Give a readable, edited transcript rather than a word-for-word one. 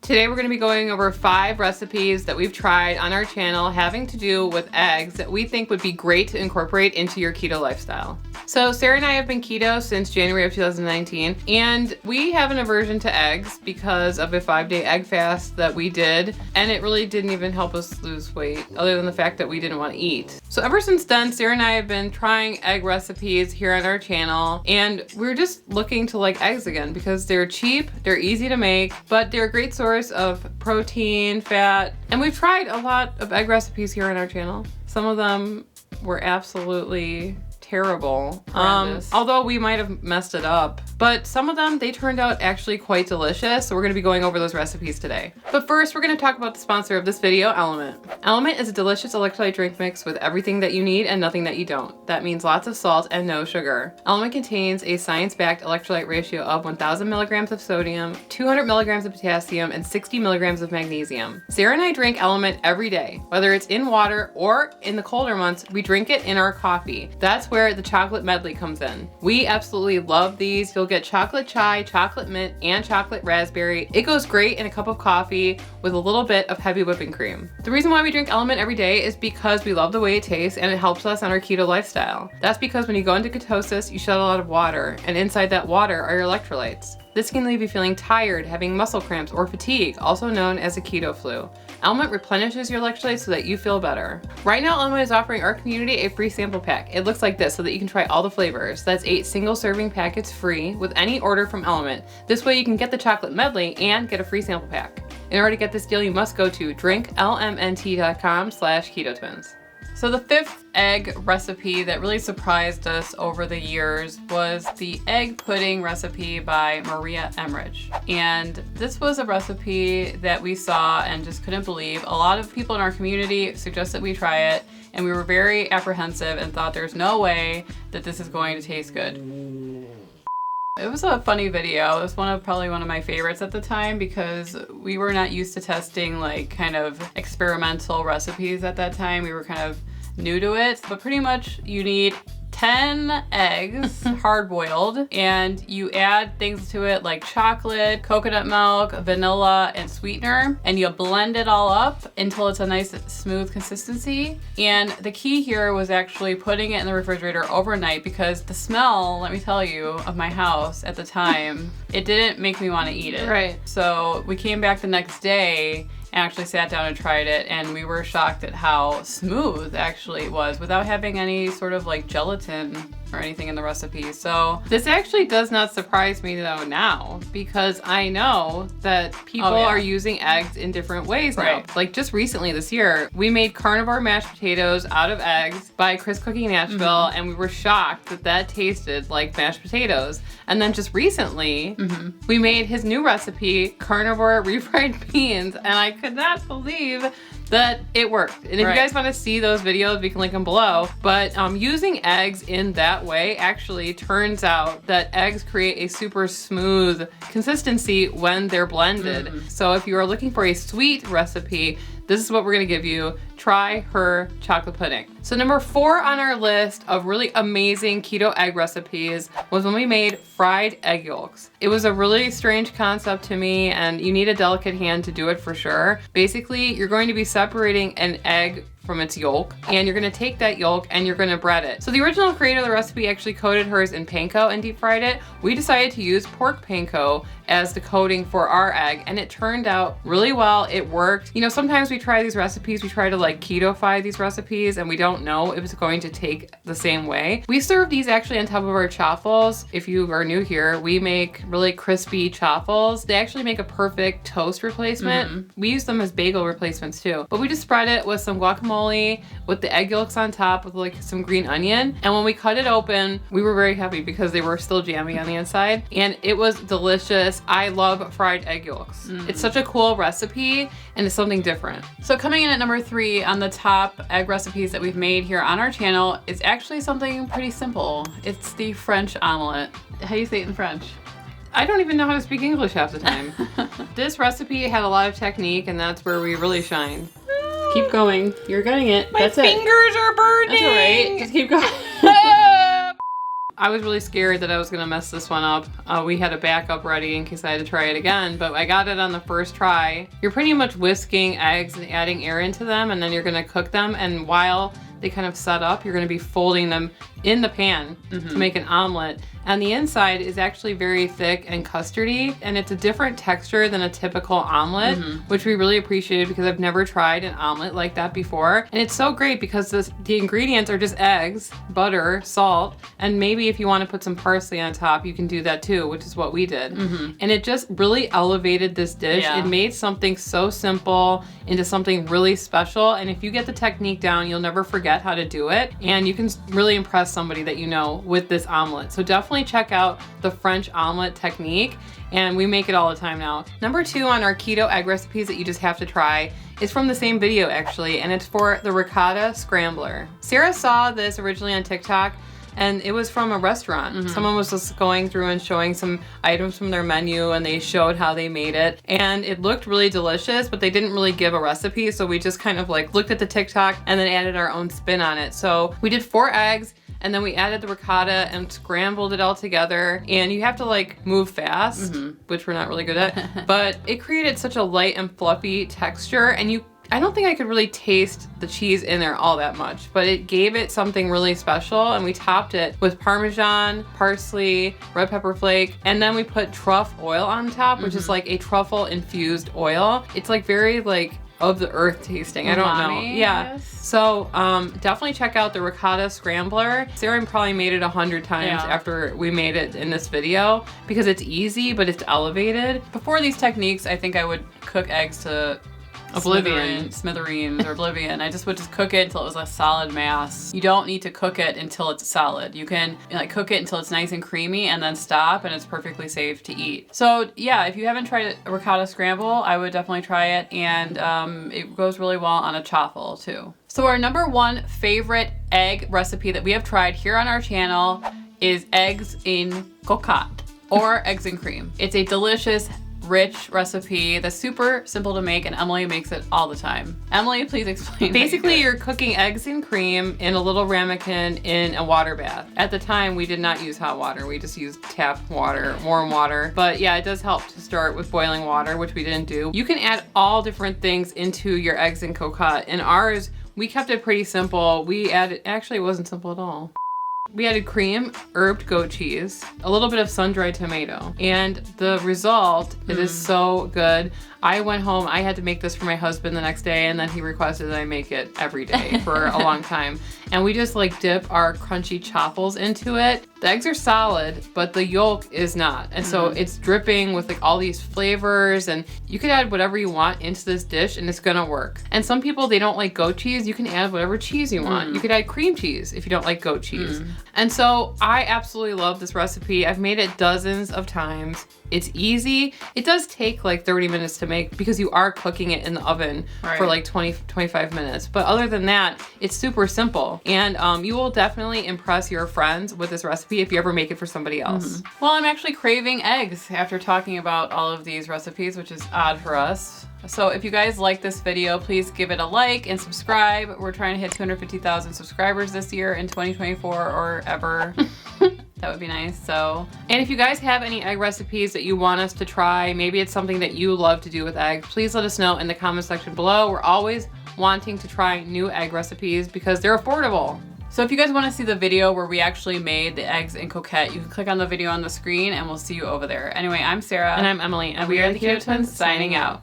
Today we're going to be going over 5 recipes that we've tried on our channel having to do with eggs that we think would be great to incorporate into your keto lifestyle. So Sarah and I have been keto since January of 2019, and we have an aversion to eggs because of a 5-day egg fast that we did, and it really didn't even help us lose weight other than the fact that we didn't want to eat. So ever since then, Sarah and I have been trying egg recipes here on our channel, and we're just looking to like eggs again because they're cheap, they're easy to make, but they're a great source of protein, fat, and we've tried a lot of egg recipes here on our channel. Some of them were absolutely terrible, although we might have messed it up, but some of them, they turned out actually quite delicious, so we're going to be going over those recipes today. But first, we're going to talk about the sponsor of this video, Element. Element is a delicious electrolyte drink mix with everything that you need and nothing that you don't. That means lots of salt and no sugar. Element contains a science-backed electrolyte ratio of 1,000 milligrams of sodium, 200 milligrams of potassium, and 60 milligrams of magnesium. Sarah and I drink Element every day. Whether it's in water or in the colder months, we drink it in our coffee. That's where the chocolate medley comes in. We absolutely love these. You'll get chocolate chai, chocolate mint, and chocolate raspberry. It goes great in a cup of coffee with a little bit of heavy whipping cream. The reason why we drink Element every day is because we love the way it tastes and it helps us on our keto lifestyle. That's because when you go into ketosis, you shed a lot of water, and inside that water are your electrolytes. This can leave you feeling tired, having muscle cramps, or fatigue, also known as a keto flu. Element replenishes your electrolytes so that you feel better. Right now, Element is offering our community a free sample pack. It looks like this so that you can try all the flavors. That's 8 single serving packets free with any order from Element. This way you can get the chocolate medley and get a free sample pack. In order to get this deal, you must go to drinklmnt.com/ketotwins. So the 5th egg recipe that really surprised us over the years was the egg pudding recipe by Maria Emmerich. And this was a recipe that we saw and just couldn't believe. A lot of people in our community suggested we try it, and we were very apprehensive and thought there's no way that this is going to taste good. It was a funny video. It was probably one of my favorites at the time because we were not used to testing like kind of experimental recipes at that time. We were kind of new to it, but pretty much you need 10 eggs, hard-boiled, and you add things to it like chocolate, coconut milk, vanilla, and sweetener, and you blend it all up until it's a nice smooth consistency. And the key here was actually putting it in the refrigerator overnight because the smell, let me tell you, of my house at the time, it didn't make me want to eat it. Right. So we came back the next day and actually sat down and tried it, and we were shocked at how smooth actually it was without having any sort of like gelatin or anything in the recipe. So this actually does not surprise me though now, because I know that people are using eggs in different ways now. Like just recently this year, we made carnivore mashed potatoes out of eggs by Chris Cooking Nashville, and we were shocked that that tasted like mashed potatoes. And then just recently, we made his new recipe, carnivore refried beans, and I could not believe that it worked. And if you guys want to see those videos, we can link them below. But using eggs in that way actually turns out that eggs create a super smooth consistency when they're blended. So if you are looking for a sweet recipe, this is what we're gonna give you. Try her chocolate pudding. So number 4 on our list of really amazing keto egg recipes was when we made fried egg yolks. It was a really strange concept to me, and you need a delicate hand to do it for sure. Basically, you're going to be separating an egg from its yolk, and you're gonna take that yolk and you're gonna bread it. So the original creator of the recipe actually coated hers in panko and deep fried it. We decided to use pork panko as the coating for our egg, and it turned out really well. It worked. You know, sometimes we try these recipes, we try to like keto-fy these recipes, and we don't know if it's going to take the same way. We serve these actually on top of our chaffles. If you are new here, we make really crispy chaffles. They actually make a perfect toast replacement. We use them as bagel replacements too. But we just spread it with some guacamole with the egg yolks on top with like some green onion. And when we cut it open, we were very happy because they were still jammy on the inside, and it was delicious. I love fried egg yolks. It's such a cool recipe, and it's something different. So coming in at number 3 on the top egg recipes that we've made here on our channel is actually something pretty simple. It's the French omelette. How do you say it in French? I don't even know how to speak English half the time. This recipe had a lot of technique, and that's where we really shine. Keep going. You're getting it. My fingers are burning. That's all right. Just keep going. I was really scared that I was gonna mess this one up. We had a backup ready in case I had to try it again, but I got it on the first try. You're pretty much whisking eggs and adding air into them, and then you're gonna cook them, and while they kind of set up, you're gonna be folding them in the pan to make an omelet. And the inside is actually very thick and custardy, and it's a different texture than a typical omelet, which we really appreciated because I've never tried an omelet like that before. And it's so great because the ingredients are just eggs, butter, salt, and maybe if you want to put some parsley on top, you can do that too, which is what we did. And it just really elevated this dish. Yeah. It made something so simple into something really special. And if you get the technique down, you'll never forget how to do it. And you can really impress somebody that you know with this omelet. So definitely check out the French omelet technique, and we make it all the time now. Number 2 on our keto egg recipes that you just have to try is from the same video actually, and it's for the Ricotta Scrambler. Sarah saw this originally on TikTok, and it was from a restaurant. Someone was just going through and showing some items from their menu, and they showed how they made it. And it looked really delicious, but they didn't really give a recipe, so we just kind of like looked at the TikTok and then added our own spin on it. So we did 4 eggs, and then we added the ricotta and scrambled it all together. And you have to like move fast, which we're not really good at, but it created such a light and fluffy texture, and I don't think I could really taste the cheese in there all that much, but it gave it something really special, and we topped it with Parmesan, parsley, red pepper flake, and then we put truffle oil on top, which is like a truffle infused oil. It's like very like of the earth tasting. I don't know. Yeah. Yes. So definitely check out the Ricotta Scrambler. Sarah probably made it 100 times after we made it in this video because it's easy, but it's elevated. Before these techniques, I think I would cook eggs to smithereens or oblivion. I just would cook it until it was a solid mass. You don't need to cook it until it's solid. You can like cook it until it's nice and creamy and then stop, and it's perfectly safe to eat. So yeah, if you haven't tried a ricotta scramble, I would definitely try it, and it goes really well on a chaffle too. So our number 1 favorite egg recipe that we have tried here on our channel is eggs in cocotte or eggs and cream. It's a delicious, rich recipe that's super simple to make, and Emily makes it all the time. Emily, please explain. Basically, you're cooking eggs and cream in a little ramekin in a water bath. At the time, we did not use hot water. We just used tap water, warm water. But yeah, it does help to start with boiling water, which we didn't do. You can add all different things into your eggs and cocotte. In ours, we kept it pretty simple. Actually, it wasn't simple at all. We added cream, herbed goat cheese, a little bit of sun-dried tomato, and the result, it is so good. I went home, I had to make this for my husband the next day, and then he requested that I make it every day for a long time. And we just like dip our crunchy chaffles into it. The eggs are solid, but the yolk is not. And so it's dripping with like all these flavors, and you could add whatever you want into this dish and it's gonna work. And some people, they don't like goat cheese. You can add whatever cheese you want. You could add cream cheese if you don't like goat cheese. And so I absolutely love this recipe. I've made it dozens of times. It's easy. It does take like 30 minutes to make because you are cooking it in the oven for like 25 minutes. But other than that, it's super simple. And you will definitely impress your friends with this recipe if you ever make it for somebody else. Well, I'm actually craving eggs after talking about all of these recipes, which is odd for us. So if you guys like this video, please give it a like and subscribe. We're trying to hit 250,000 subscribers this year in 2024 or ever. That would be nice. And if you guys have any egg recipes that you want us to try, maybe it's something that you love to do with eggs, please let us know in the comment section below. We're always wanting to try new egg recipes because they're affordable. So if you guys want to see the video where we actually made the eggs in coquette, you can click on the video on the screen and we'll see you over there. Anyway, I'm Sarah. And I'm Emily. And we are the Keto Twins signing out.